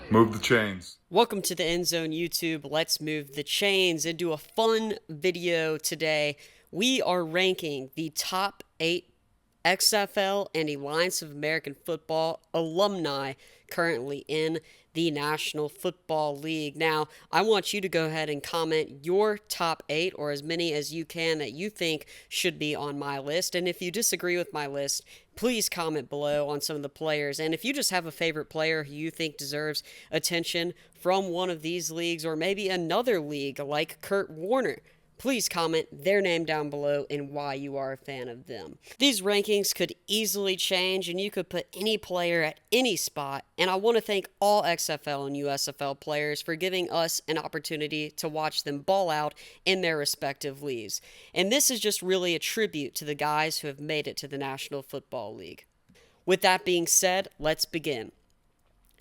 Move the chains. Welcome to the EndZone YouTube. Let's move the chains and do a fun video today. We are ranking the top 8 XFL and Alliance of American Football alumni currently in the National Football League. Now, I want you to go ahead and comment your top 8 or as many as you can that you think should be on my list. And if you disagree with my list, please comment below on some of the players. And if you just have a favorite player who you think deserves attention from one of these leagues or maybe another league like Kurt Warner, please comment their name down below and why you are a fan of them. These rankings could easily change and you could put any player at any spot. And I want to thank all XFL and USFL players for giving us an opportunity to watch them ball out in their respective leagues. And this is just really a tribute to the guys who have made it to the National Football League. With that being said, let's begin.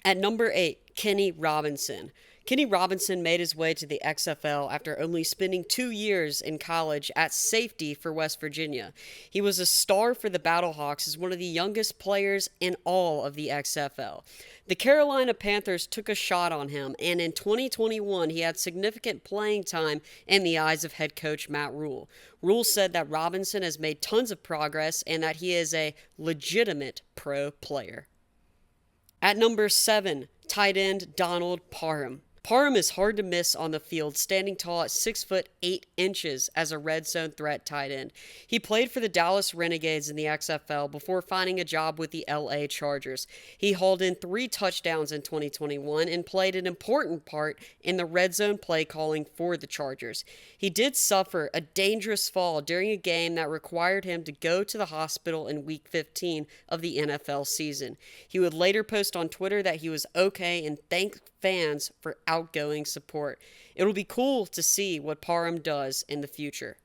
At number 8, Kenny Robinson. Kenny Robinson made his way to the XFL after only spending 2 years in college at safety for West Virginia. He was a star for the Battlehawks as one of the youngest players in all of the XFL. The Carolina Panthers took a shot on him, and in 2021, he had significant playing time in the eyes of head coach Matt Rhule. Rhule said that Robinson has made tons of progress and that he is a legitimate pro player. At number 7, tight end Donald Parham. Parham is hard to miss on the field, standing tall at 6 foot 8 inches as a red zone threat tight end. He played for the Dallas Renegades in the XFL before finding a job with the LA Chargers. He hauled in 3 touchdowns in 2021 and played an important part in the red zone play calling for the Chargers. He did suffer a dangerous fall during a game that required him to go to the hospital in Week 15 of the NFL season. He would later post on Twitter that he was okay and thanked fans for outgoing support. It'll be cool to see what Parham does in the future.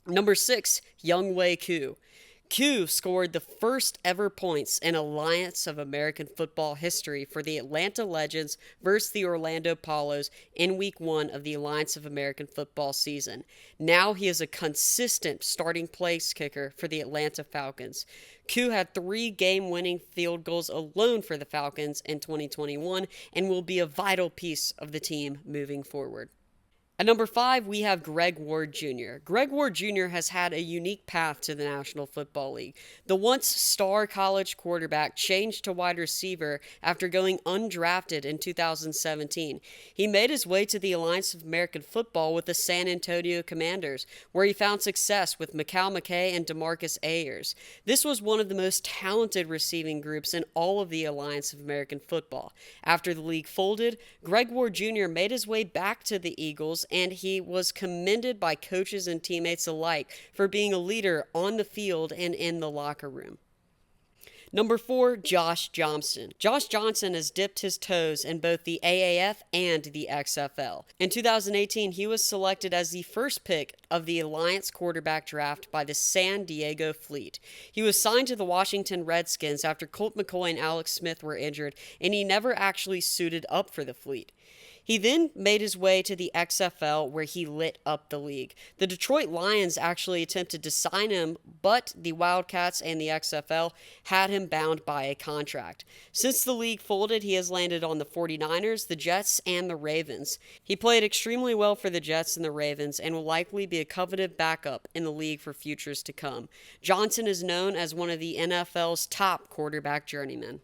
Number 6, Younghoe Koo. Koo scored the first ever points in Alliance of American Football history for the Atlanta Legends versus the Orlando Apollos in Week 1 of the Alliance of American Football season. Now he is a consistent starting place kicker for the Atlanta Falcons. Koo had 3 game-winning field goals alone for the Falcons in 2021 and will be a vital piece of the team moving forward. At number 5, we have Greg Ward Jr. Greg Ward Jr. has had a unique path to the National Football League. The once star college quarterback changed to wide receiver after going undrafted in 2017. He made his way to the Alliance of American Football with the San Antonio Commanders, where he found success with Mikal McKay and DeMarcus Ayers. This was one of the most talented receiving groups in all of the Alliance of American Football. After the league folded, Greg Ward Jr. made his way back to the Eagles, and he was commended by coaches and teammates alike for being a leader on the field and in the locker room. Number 4, Josh Johnson. Josh Johnson has dipped his toes in both the AAF and the XFL. In 2018, he was selected as the first pick of the Alliance quarterback draft by the San Diego Fleet. He was signed to the Washington Redskins after Colt McCoy and Alex Smith were injured, and he never actually suited up for the Fleet. He then made his way to the XFL, where he lit up the league. The Detroit Lions actually attempted to sign him, but the Wildcats and the XFL had him bound by a contract. Since the league folded, he has landed on the 49ers, the Jets, and the Ravens. He played extremely well for the Jets and the Ravens and will likely be a coveted backup in the league for futures to come. Johnson is known as one of the NFL's top quarterback journeymen.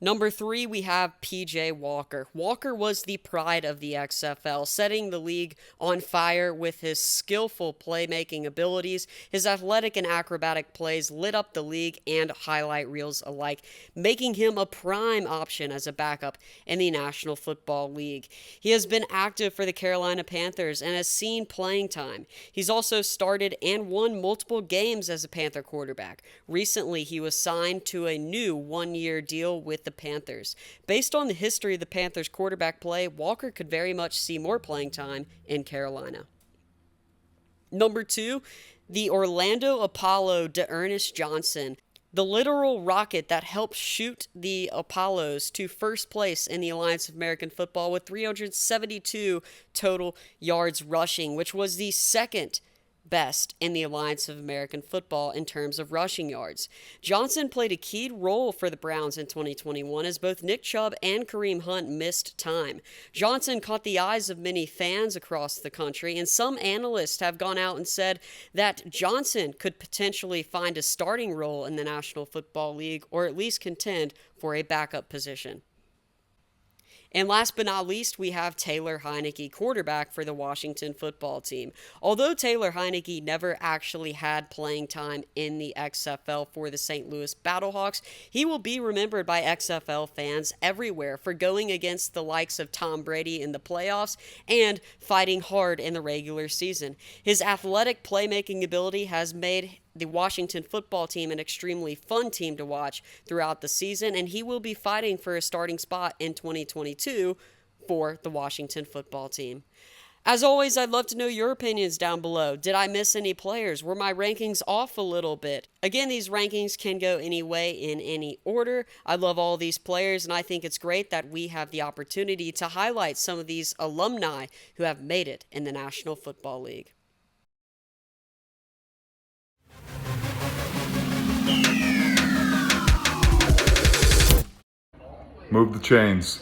Number 3, we have P.J. Walker. Walker was the pride of the XFL, setting the league on fire with his skillful playmaking abilities. His athletic and acrobatic plays lit up the league and highlight reels alike, making him a prime option as a backup in the National Football League. He has been active for the Carolina Panthers and has seen playing time. He's also started and won multiple games as a Panther quarterback. Recently, he was signed to a new 1-year deal with the Panthers. Based on the history of the Panthers quarterback play, Walker could very much see more playing time in Carolina. Number 2, the Orlando Apollo de Ernest Johnson. The literal rocket that helped shoot the Apollos to first place in the Alliance of American Football with 372 total yards rushing, which was the second best in the Alliance of American Football in terms of rushing yards. Johnson played a key role for the Browns in 2021 as both Nick Chubb and Kareem Hunt missed time. Johnson caught the eyes of many fans across the country, and some analysts have gone out and said that Johnson could potentially find a starting role in the National Football League or at least contend for a backup position. And last but not least, we have Taylor Heinecke, quarterback for the Washington football team. Although Taylor Heinecke never actually had playing time in the XFL for the St. Louis Battlehawks, he will be remembered by XFL fans everywhere for going against the likes of Tom Brady in the playoffs and fighting hard in the regular season. His athletic playmaking ability has made the Washington football team an extremely fun team to watch throughout the season, and he will be fighting for a starting spot in 2022 for the Washington football team. As always, I'd love to know your opinions down below. Did I miss any players? Were my rankings off a little bit? Again, these rankings can go any way in any order. I love all these players, and I think it's great that we have the opportunity to highlight some of these alumni who have made it in the National Football League. Move the chains.